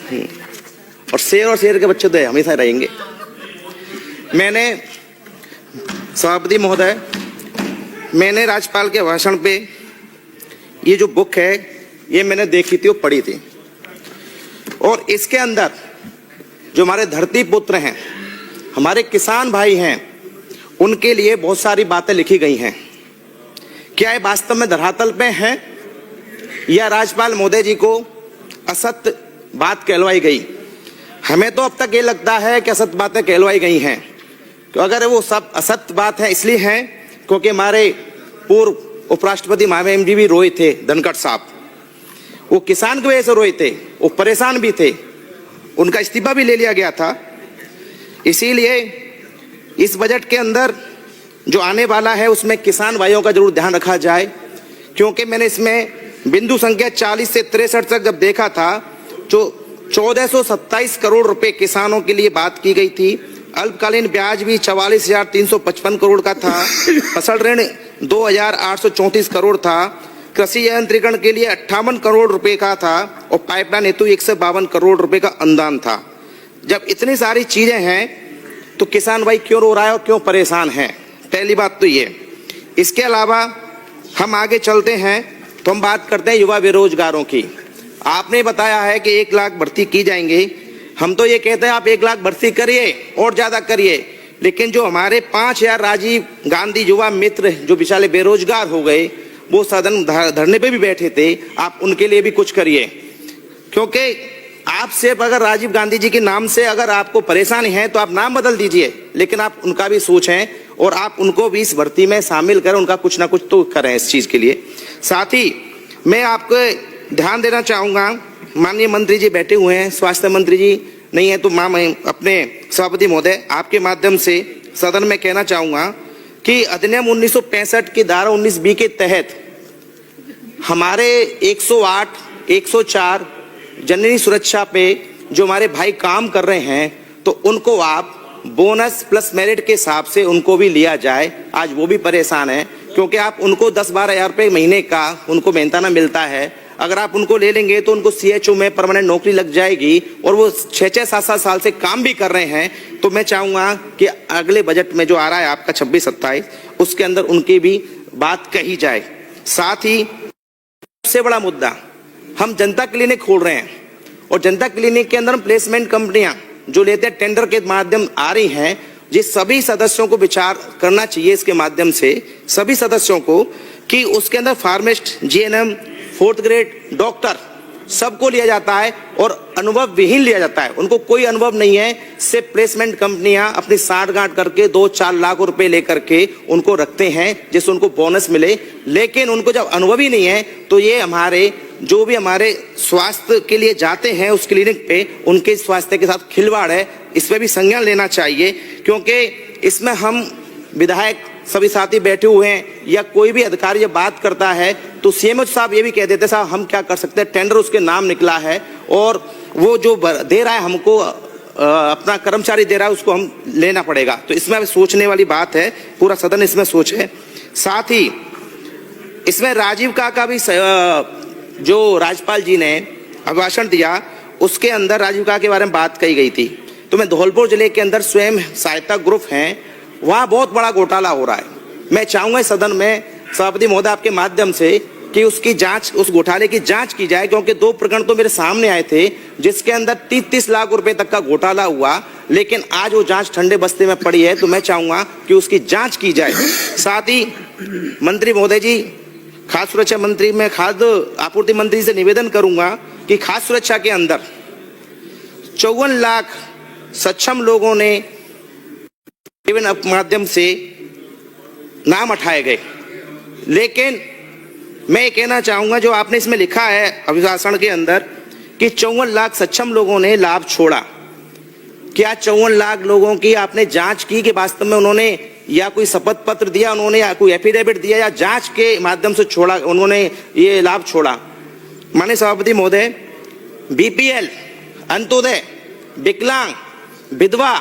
और शेर के बच्चे तो हमेशा रहेंगे। मैंने सभापति महोदय, मैंने राज्यपाल के भाषण पे ये जो बुक है ये मैंने देखी थी और पढ़ी थी, और इसके अंदर जो हमारे धरती पुत्र हैं, हमारे किसान भाई हैं, उनके लिए बहुत सारी बातें लिखी गई हैं। क्या ये वास्तव में धरातल पे हैं या राज्यपाल महोदय जी को असत्य बात कहलवाई गई? हमें तो अब तक ये लगता है कि असत्य बातें कहलवाई गई हैं। तो अगर वो सब असत्य बात है इसलिए हैं क्योंकि हमारे पूर्व उपराष्ट्रपति महामहिम जी भी रोए थे, धनखड़ साहब, वो किसान की वजह से रोए थे, वो परेशान भी थे, उनका इस्तीफा भी ले लिया गया था। इसीलिए इस बजट के अंदर जो आने वाला है उसमें किसान भाइयों का जरूर ध्यान रखा जाए, क्योंकि मैंने इसमें बिंदु संख्या 40 से 63 तक जब देखा था जो 1427 करोड़ रुपए किसानों के लिए बात की गई थी। अल्पकालीन ब्याज भी 44,355 करोड़ का था। फसल ऋण 2,834 करोड़ था। कृषि यंत्रीकरण के लिए 58 करोड़ रुपए का था और पाइपलाइन हेतु 152 करोड़ रुपए का अनुदान था। जब इतनी सारी चीजें हैं तो किसान भाई क्यों रो रहा है और क्यों परेशान है? पहली बात तो ये। इसके अलावा हम आगे चलते हैं तो हम बात करते हैं युवा बेरोजगारों की। आपने बताया है कि 1 लाख भर्ती की जाएंगे। हम तो ये कहते हैं आप 1 लाख भर्ती करिए और ज्यादा करिए, लेकिन जो हमारे 5,000 राजीव गांधी युवा मित्र जो बेचारे बेरोजगार हो गए, वो सदन धरने पे भी बैठे थे, आप उनके लिए भी कुछ करिए। क्योंकि आप सिर्फ अगर राजीव गांधी जी के नाम से अगर आपको परेशानी है तो आप नाम बदल दीजिए, लेकिन आप उनका भी सोचें और आप उनको भी इस भर्ती में शामिल करें, उनका कुछ ना कुछ तो करें इस चीज के लिए। साथ ही मैं आपको ध्यान देना चाहूंगा, माननीय मंत्री जी बैठे हुए हैं, स्वास्थ्य मंत्री जी नहीं है तो अपने सभापति महोदय आपके माध्यम से सदन में कहना चाहूंगा कि अधिनियम 1965 की धारा 19B के तहत हमारे 108, 104 जननी सुरक्षा पे जो हमारे भाई काम कर रहे हैं तो उनको आप बोनस प्लस मेरिट के हिसाब से उनको भी लिया जाए। आज वो भी परेशान है क्योंकि आप उनको 10-12 हज़ार रुपये महीने का उनको मेहनताना मिलता है। अगर आप उनको ले लेंगे तो उनको CHO में परमानेंट नौकरी लग जाएगी और वो 6-6, 7-7 साल से काम भी कर रहे हैं। तो मैं चाहूँगा कि अगले बजट में जो आ रहा है आपका 26-27 उसके अंदर उनकी भी बात कही जाए। साथ ही सबसे बड़ा मुद्दा, हम जनता क्लिनिक खोल रहे हैं और जनता क्लिनिक के अंदर हम प्लेसमेंट कंपनियां जो लेते हैं टेंडर के माध्यम आ रही हैं, जिस सभी सदस्यों को विचार करना चाहिए इसके माध्यम से सभी सदस्यों को कि उसके अंदर pharmacist, GNM, 4th grade doctor सबको लिया जाता है और अनुभव विहीन लिया जाता है। उनको कोई अनुभव नहीं है, सिर्फ प्लेसमेंट कंपनियां अपनी साठगांठ करके 2-4 लाख रुपए लेकर के उनको रखते हैं जिससे उनको बोनस मिले, लेकिन उनको जब अनुभव ही नहीं है तो ये हमारे जो भी हमारे स्वास्थ्य के लिए जाते हैं उस क्लिनिक पे उनके स्वास्थ्य के साथ खिलवाड़ है। इस पर भी संज्ञान लेना चाहिए, क्योंकि इसमें हम विधायक सभी साथी बैठे हुए हैं या कोई भी अधिकारी जब बात करता है तो CMO साहब ये भी कह देते साहब हम क्या कर सकते हैं, टेंडर उसके नाम निकला है और वो जो दे रहा है हमको अपना कर्मचारी दे रहा है उसको हम लेना पड़ेगा। तो इसमें सोचने वाली बात है, पूरा सदन इसमें सोचे। साथ ही इसमें राजीव का भी जो राज्यपाल जी ने अभिभाषण दिया उसके अंदर राजीव के बारे में बात कही गई थी। तो मैं धौलपुर जिले के अंदर स्वयं सहायता ग्रुप हैं, वहाँ बहुत बड़ा घोटाला हो रहा है। मैं चाहूँगा सदन में सभापति महोदय आपके माध्यम से कि उसकी जांच, उस घोटाले की जांच की जाए, क्योंकि 2 प्रकरण तो मेरे सामने आए थे जिसके अंदर 30-30 लाख रुपए तक का घोटाला हुआ, लेकिन आज वो जांच ठंडे बस्ते में पड़ी है। तो मैं चाहूँगा कि उसकी जाँच की जाए। साथ ही मंत्री महोदय जी, खाद्य सुरक्षा मंत्री, मैं खाद्य आपूर्ति मंत्री से निवेदन करूंगा कि खाद्य सुरक्षा के अंदर 54 लाख सक्षम लोगों ने माध्यम से नाम उठाए गए, लेकिन मैं ये कहना चाहूंगा जो आपने इसमें लिखा है अभिभाषण के अंदर कि 54 लाख सक्षम लोगों ने लाभ छोड़ा, क्या 54 लाख लोगों की आपने जांच की कि वास्तव में उन्होंने या कोई शपथ पत्र दिया, उन्होंने या कोई एफिडेविट दिया या जांच के माध्यम से छोड़ा, उन्होंने ये लाभ छोड़ा? माननीय सभापति महोदय, BPL, अंत्योदय, विकलांग, विधवा,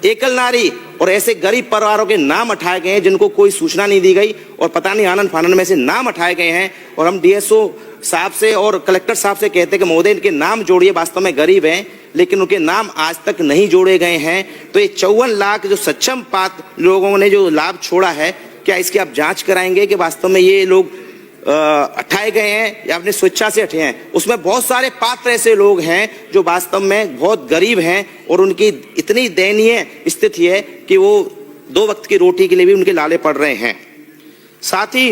एकल नारी और ऐसे गरीब परिवारों के नाम उठाए गए हैं जिनको कोई सूचना नहीं दी गई और पता नहीं आनंद फानन में से नाम उठाए गए हैं। और हम DSO साहब से और कलेक्टर साहब से कहते हैं कि महोदय इनके नाम जोड़िए, वास्तव में गरीब हैं लेकिन उनके नाम आज तक नहीं जोड़े गए हैं। तो ये 54 लाख जो सक्षम पात्र लोगों ने जो लाभ छोड़ा है, क्या इसकी आप जांच कराएंगे कि वास्तव में ये लोग हटाए गए हैं या अपनी स्वेच्छा से हटे हैं? उसमें बहुत सारे पात्र ऐसे लोग हैं जो वास्तव में बहुत गरीब हैं और उनकी इतनी दयनीय स्थिति है कि वो 2 वक्त की रोटी के लिए भी उनके लाले पड़ रहे हैं। साथ ही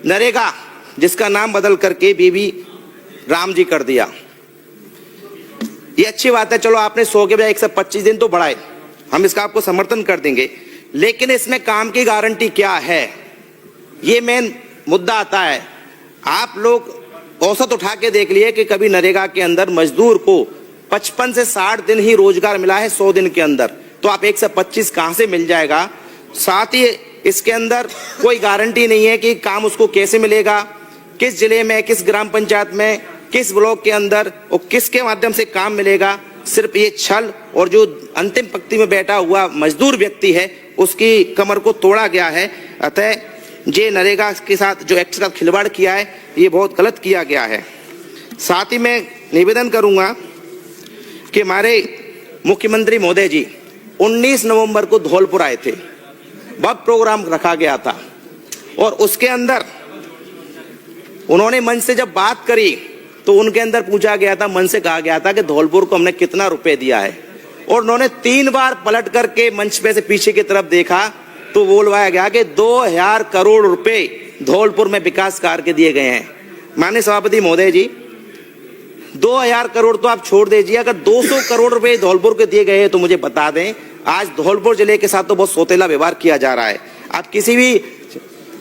नरेगा, जिसका नाम बदल करके बीबी राम जी कर दिया, ये अच्छी बात है। चलो आपने 100 के बजाय 125 दिन तो बढ़ाए, हम इसका आपको समर्थन कर देंगे, लेकिन इसमें काम की गारंटी क्या है, ये मेन मुद्दा आता है। आप लोग औसत उठा के देख लिए कि कभी नरेगा के अंदर मजदूर को 55 से 60 दिन ही रोजगार मिला है 100 दिन के अंदर, तो आप 125 कहां से मिल जाएगा? साथ ही इसके अंदर कोई गारंटी नहीं है कि काम उसको कैसे मिलेगा, किस जिले में, किस ग्राम पंचायत में, किस ब्लॉक के अंदर और किसके माध्यम से काम मिलेगा। सिर्फ ये छल, और जो अंतिम पंक्ति में बैठा हुआ मजदूर व्यक्ति है उसकी कमर को तोड़ा गया है। अतः ये नरेगा के साथ जो एक्ट का खिलवाड़ किया है ये बहुत गलत किया गया है। साथ ही मैं निवेदन करूंगा कि हमारे मुख्यमंत्री महोदय जी 19 नवंबर को धौलपुर आए थे, वह प्रोग्राम रखा गया था और उसके अंदर उन्होंने मंच से जब बात करी तो उनके अंदर पूछा गया था, मंच से कहा गया था कि धौलपुर को हमने कितना रुपए दिया है, और उन्होंने 3 बार पलट करके मंच पे से पीछे की तरफ देखा तो बोलवाया गया कि 2000 करोड़ रुपए धौलपुर में विकास कार्य के दिए गए हैं। माननीय सभापति महोदय जी, 2000 करोड़ तो आप छोड़ दीजिए, अगर 200 करोड़ रुपए धौलपुर के दिए गए हैं तो मुझे बता दें। आज धौलपुर जिले के साथ तो बहुत सौतेला व्यवहार किया जा रहा है। आप किसी भी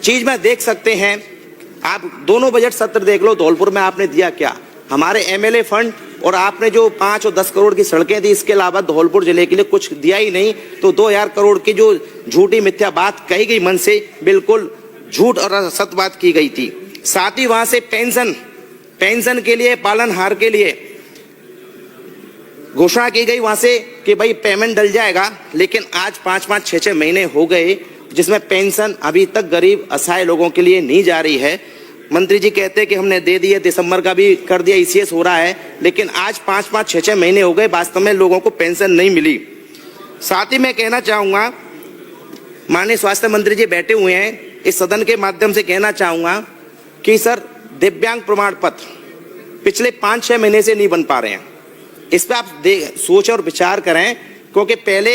चीज में देख सकते हैं, आप दोनों बजट सत्र देख लो, धौलपुर में आपने दिया क्या? हमारे एमएलए फंड और आपने जो 5 और 10 करोड़ की सड़कें दी, इसके अलावा धौलपुर जिले के लिए कुछ दिया ही नहीं। तो 2000 करोड़ की जो झूठी मिथ्या बात कही गई मन से, बिल्कुल झूठ और सत्य बात की गई थी। साथ ही वहां से पेंशन के लिए, पालनहार के लिए घोषणा की गई वहां से कि भाई पेमेंट डल जाएगा, लेकिन आज 5-5, 6-6 महीने हो गए जिसमें पेंशन अभी तक गरीब असहाय लोगों के लिए नहीं जा रही है। मंत्री जी कहते हैं कि हमने दे दिए, दिसंबर का भी कर दिया, ईसीएस हो रहा है, लेकिन आज 5-5, 6-6 महीने हो गए, वास्तव में लोगों को पेंशन नहीं मिली। साथ ही मैं कहना चाहूंगा, माननीय स्वास्थ्य मंत्री जी बैठे हुए हैं, इस सदन के माध्यम से कहना चाहूंगा कि सर दिव्यांग प्रमाण पत्र पिछले 5-6 महीने से नहीं बन पा रहे हैं। इस पर आप सोच और विचार करें, क्योंकि पहले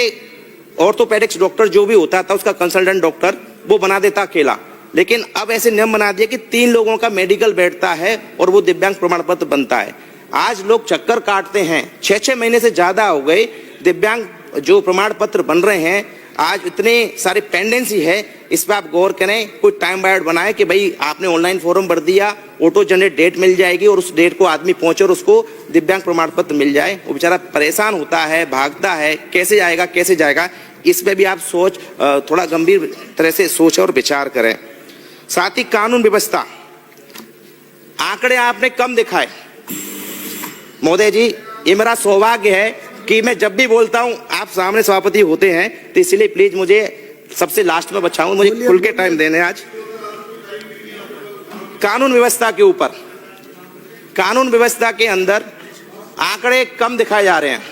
ऑर्थोपेडिक्स डॉक्टर जो भी होता था उसका कंसल्टेंट डॉक्टर वो बना देता अकेला, लेकिन अब ऐसे नियम बना दिए कि 3 लोगों का मेडिकल बैठता है और वो दिव्यांग प्रमाण पत्र बनता है। आज लोग चक्कर काटते हैं, 6-6 महीने से ज्यादा हो गए दिव्यांग जो प्रमाण पत्र बन रहे हैं। आज इतने सारे पेंडेंसी है, इस पर आप गौर करें, कोई टाइम बाउंड बनाए कि भाई आपने ऑनलाइन फॉर्म भर दिया, ऑटो जनरेट डेट मिल जाएगी और उस डेट को आदमी पहुंचे और उसको दिव्यांग प्रमाण पत्र मिल जाए। वो बेचारा परेशान होता है, भागता है, कैसे जाएगा कैसे जाएगा। इस पे भी आप थोड़ा गंभीर तरह से सोच और विचार करें। साथ ही कानून व्यवस्था, आंकड़े आपने कम दिखाए महोदय जी। ये मेरा सौभाग्य है कि मैं जब भी बोलता हूं आप सामने सभापति होते हैं, तो इसलिए प्लीज मुझे सबसे लास्ट में बचाऊं, मुझे खुल के टाइम देने। आज कानून व्यवस्था के ऊपर, कानून व्यवस्था के अंदर आंकड़े कम दिखाए जा रहे हैं।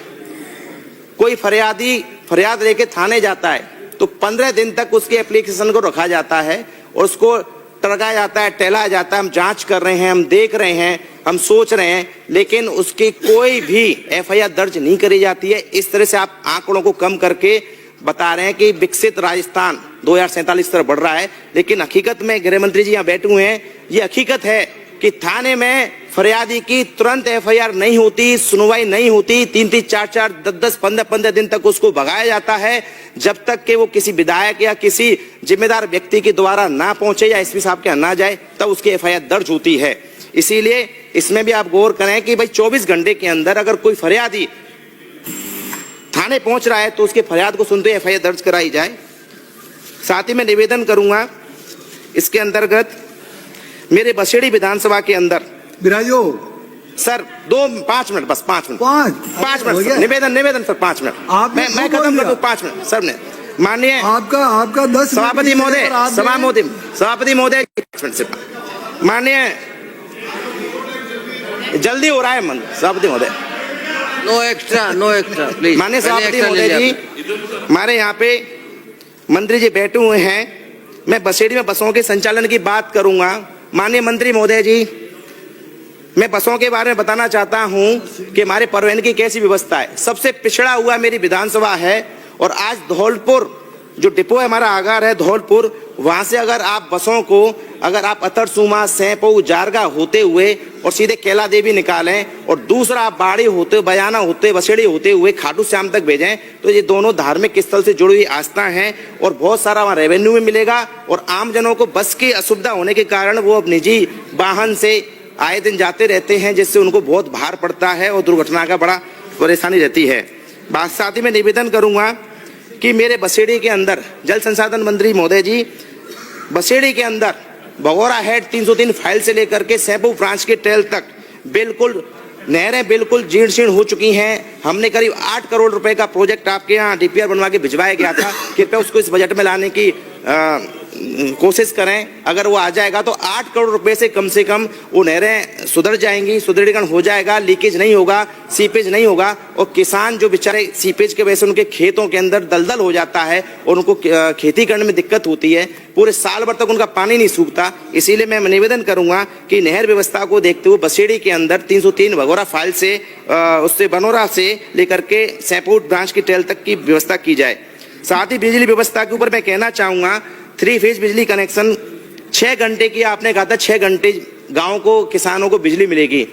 कोई फरियादी फरियाद लेके थाने जाता है तो 15 दिन तक उसके एप्लीकेशन को रखा जाता है और उसको टरकाया जाता है, टहलाया जाता है। हम जांच कर रहे हैं, हम देख रहे हैं, हम सोच रहे हैं, लेकिन उसकी कोई भी एफआईआर दर्ज नहीं करी जाती है। इस तरह से आप आंकड़ों को कम करके बता रहे हैं कि विकसित राजस्थान 2047 तरफ बढ़ रहा है, लेकिन हकीकत में गृह मंत्री जी यहाँ बैठे हुए हैं, ये हकीकत है कि थाने में फरियादी की तुरंत एफआईआर नहीं होती, सुनवाई नहीं होती, 3-3, 4-4, 10-10, 15-15 दिन तक उसको भगाया जाता है, जब तक कि वो किसी विधायक या किसी जिम्मेदार व्यक्ति के द्वारा ना पहुंचे या एसपी साहब के यहाँ ना जाए, तब उसकी एफआईआर दर्ज होती है। इसीलिए इसमें भी आप गौर करें कि भाई 24 घंटे के अंदर अगर कोई फरियादी थाने पहुंच रहा है तो उसके फरियाद को सुनते एफआईआर दर्ज कराई जाए। साथ ही मैं निवेदन करूंगा इसके अंतर्गत, मेरे बसेड़ी विधानसभा के अंदर बिराजो सर 5 मिनट, बस 5 मिनट, 5 मिनट सर, निवेदन सर 5 मिनट, मैं खत्म कर दूं 5 मिनट सर ने। माननीय आपका 10 सभापति महोदय, सभापति महोदय, माननीय जल्दी हो रहा है सभापति महोदय। No extra please. माननीय सभापति महोदय जी, हमारे यहाँ पे मंत्री जी बैठे हुए हैं। मैं बसेड़ी में बसों के संचालन की बात करूंगा। माननीय मंत्री महोदय जी, मैं बसों के बारे में बताना चाहता हूं कि हमारे परिवहन की कैसी व्यवस्था है। सबसे पिछड़ा हुआ मेरी विधानसभा है और आज धौलपुर जो डिपो है हमारा आगार है धौलपुर, वहां से अगर आप बसों को अगर आप अतरसुमा, सैंपऊ, जारगा होते हुए और सीधे कैला देवी निकालें और दूसरा आप बाड़ी होते, बयाना होते, बसेड़ी होते हुए खाटू श्याम तक भेजें, तो ये दोनों धार्मिक स्थल से जुड़ी हुई आस्था हैं और बहुत सारा वहाँ रेवेन्यू भी मिलेगा। और आम जनों को बस की असुविधा होने के कारण वो अब निजी वाहन से आए दिन जाते रहते हैं, जिससे उनको बहुत भार पड़ता है और दुर्घटना का बड़ा परेशानी रहती है। साथ ही मैं निवेदन करूंगा कि मेरे बसेड़ी के अंदर जल संसाधन मंत्री महोदय जी, बसेड़ी के अंदर भगोरा हेड 303 फाइल से लेकर के सैंपू ब्रांच के टेल तक बिल्कुल नहरें बिल्कुल जीर्ण शीर्ण हो चुकी हैं। हमने करीब 8 करोड़ रुपए का प्रोजेक्ट आपके यहाँ डीपीआर बनवा के भिजवाया गया था। कृपया उसको इस बजट में लाने की कोशिश करें। अगर वो आ जाएगा तो 8 करोड़ रुपए से कम वो नहरें सुधर जाएंगी, सुदृढ़ीकरण हो जाएगा, लीकेज नहीं होगा, सीपेज नहीं होगा। और किसान जो बेचारे सीपेज के वजह से उनके खेतों के अंदर दलदल हो जाता है और उनको खेती करने में दिक्कत होती है, पूरे साल भर तक उनका पानी नहीं सूखता। इसीलिए मैं निवेदन करूंगा कि नहर व्यवस्था को देखते हुए बसेड़ी के अंदर 303 भगोरा फाइल से उससे बनोरा से लेकर के सैंपू ब्रांच की टेल तक की व्यवस्था की जाए। साथ ही बिजली व्यवस्था के ऊपर मैं कहना चाहूंगा, 3 फेज बिजली कनेक्शन 6 घंटे की आपने कहा था, 6 घंटे गांव को किसानों को बिजली मिलेगी।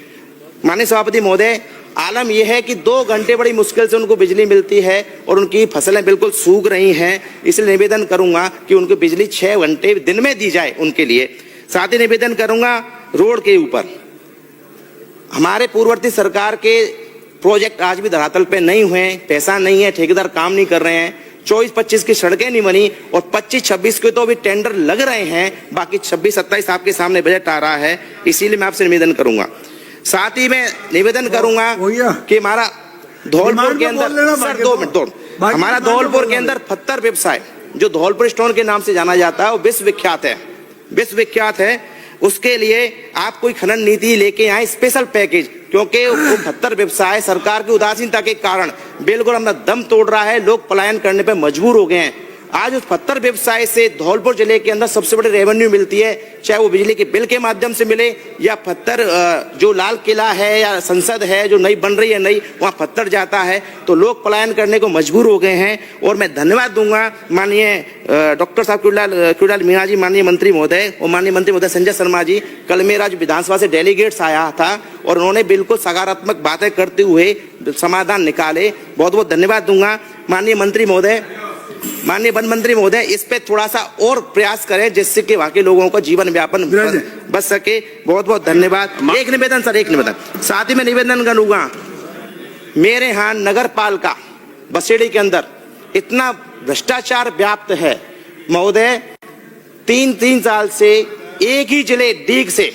माननीय सभापति महोदय, आलम यह है कि 2 घंटे बड़ी मुश्किल से उनको बिजली मिलती है और उनकी फसलें बिल्कुल सूख रही हैं। इसलिए निवेदन करूंगा कि उनको बिजली 6 घंटे दिन में दी जाए उनके लिए। साथ ही निवेदन करूंगा, रोड के ऊपर हमारे पूर्ववर्ती सरकार के प्रोजेक्ट आज भी धरातल पे नहीं हुए, पैसा नहीं है, ठेकेदार काम नहीं कर रहे हैं। 24-25 की सड़कें नहीं बनी और 25-26 के तो अभी टेंडर लग रहे हैं, बाकी 26-27 आपके सामने बजट आ रहा है। इसीलिए मैं आपसे निवेदन करूंगा। साथ ही मैं निवेदन करूंगा कि हमारा धौलपुर के अंदर सर 2 मिनट हमारा धौलपुर के अंदर पत्थर व्यवसाय जो धौलपुर स्टोन के नाम से जाना जाता है वो विश्वविख्यात है। उसके लिए आप कोई खनन नीति लेके आए, स्पेशल पैकेज, क्योंकि वो पत्थर व्यवसाय सरकार की उदासीनता के कारण बिल्कुल अपना दम तोड़ रहा है। लोग पलायन करने पर मजबूर हो गए हैं। आज उस पत्थर व्यवसाय से धौलपुर जिले के अंदर सबसे बड़ी रेवेन्यू मिलती है, चाहे वो बिजली के बिल के माध्यम से मिले या पत्थर जो लाल किला है या संसद है जो नई बन रही है नई, वहाँ पत्थर जाता है तो लोग पलायन करने को मजबूर हो गए हैं। और मैं धन्यवाद दूंगा माननीय डॉक्टर साहब क्यूलाल मीणा जी, माननीय मंत्री महोदय और माननीय मंत्री महोदय संजय शर्मा जी। कल मेरा जो विधानसभा से डेलीगेट्स आया था और उन्होंने बिल्कुल सकारात्मक बातें करते हुए समाधान निकाले, बहुत बहुत धन्यवाद दूंगा। माननीय मंत्री महोदय, माननीय वन मंत्री महोदय, इस पे थोड़ा सा और प्रयास करें जिससे कि वहां के लोगों का जीवन व्यापन बच सके। बहुत बहुत धन्यवाद। एक निवेदन सर, एक निवेदन साथ ही मैं निवेदन करूंगा, मेरे यहाँ नगर पालिका बसेड़ी के अंदर इतना भ्रष्टाचार व्याप्त है महोदय, 3 साल से एक ही जिले डीग से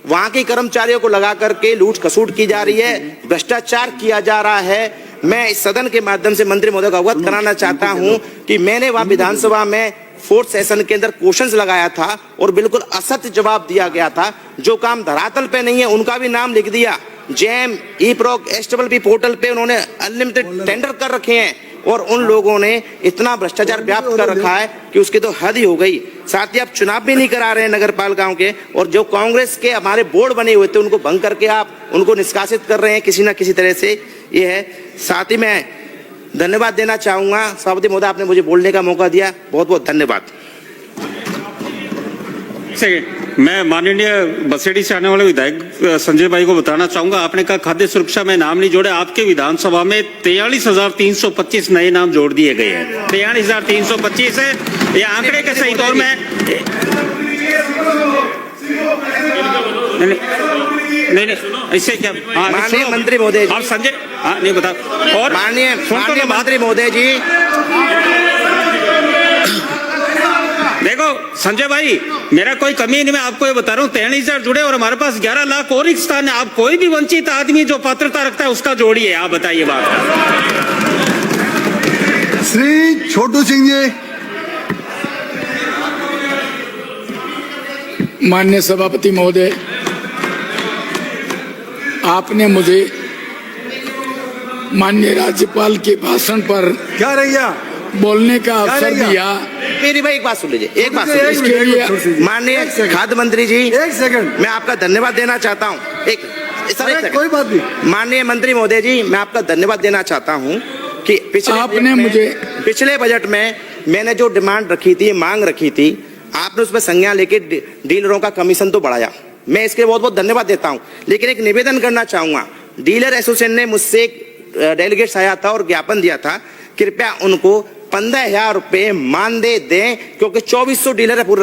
वहां के कर्मचारियों को लगा करके लूट खसूट की जा रही है, भ्रष्टाचार किया जा रहा है। मैं इस सदन के माध्यम से मंत्री महोदय को अवगत कराना चाहता हूं कि मैंने वहां विधानसभा में 4th सेशन के अंदर क्वेश्चंस लगाया था और बिल्कुल असत्य जवाब दिया गया था। जो काम धरातल पे नहीं है उनका भी नाम लिख दिया। जेम, ई-प्रोक, एसडब्ल्यूपी पोर्टल पे उन्होंने अनलिमिटेड टेंडर कर रखे हैं और उन लोगों ने इतना भ्रष्टाचार व्याप्त कर रखा है कि उसकी तो हद ही हो गई। साथ ही आप चुनाव भी नहीं करा रहे हैं नगर पालिकाओं के, और जो कांग्रेस के हमारे बोर्ड बने हुए थे उनको भंग करके आप उनको निष्कासित कर रहे हैं किसी ना किसी तरह से, ये है। साथ ही मैं धन्यवाद देना चाहूंगा सभापति महोदय, आपने मुझे बोलने का मौका दिया, बहुत बहुत धन्यवाद। मैं माननीय बसेड़ी से आने वाले विधायक संजय भाई को बताना चाहूंगा, आपने कहा खाद्य सुरक्षा में नाम नहीं जोड़े, आपके विधानसभा में 43,325 नए नाम जोड़ दिए गए हैं। 43,325 है ये आंकड़े के सही तौर में नहीं इससे क्या। माननीय मंत्री महोदय आप संजय नहीं बता। और माननीय मंत्री महोदय जी, देखो संजय भाई, मेरा कोई कमी नहीं, मैं आपको ये बता रहा हूँ 43,000 जुड़े और हमारे पास 11 लाख और एक स्थान है। आप कोई भी वंचित आदमी जो पात्रता रखता है उसका जोड़िए, आप बताइए बात। श्री छोटू सिंह जी, माननीय सभापति महोदय, आपने मुझे माननीय राज्यपाल के भाषण पर क्या रह गया? बोलने का अवसर रह गया? दिया। मेरी भाई एक बात सुन लीजिए, एक बात सुन एक लीजिए। मिनट, माननीय खाद्य मंत्री जी, एक सेकंड। मैं आपका धन्यवाद देना चाहता हूँ। एक सर, एक अरे, सेकंड। कोई बात नहीं। माननीय मंत्री महोदय जी, मैं आपका धन्यवाद देना चाहता हूँ कि पिछले बजट में मैंने जो डिमांड रखी थी, मांग रखी थी, आपने उसमें संज्ञान लेके डीलरों का कमीशन तो बढ़ाया। मैं इसके बहुत बहुत धन्यवाद देता हूँ। लेकिन एक निवेदन करना चाहूंगा, डीलर एसोसिएशन ने मुझसे एक डेलीगेट्स आया था और ज्ञापन दिया था, कृपया उनको 15,000 रुपए मानदेय दें, क्योंकि 2400 डीलर है पूरे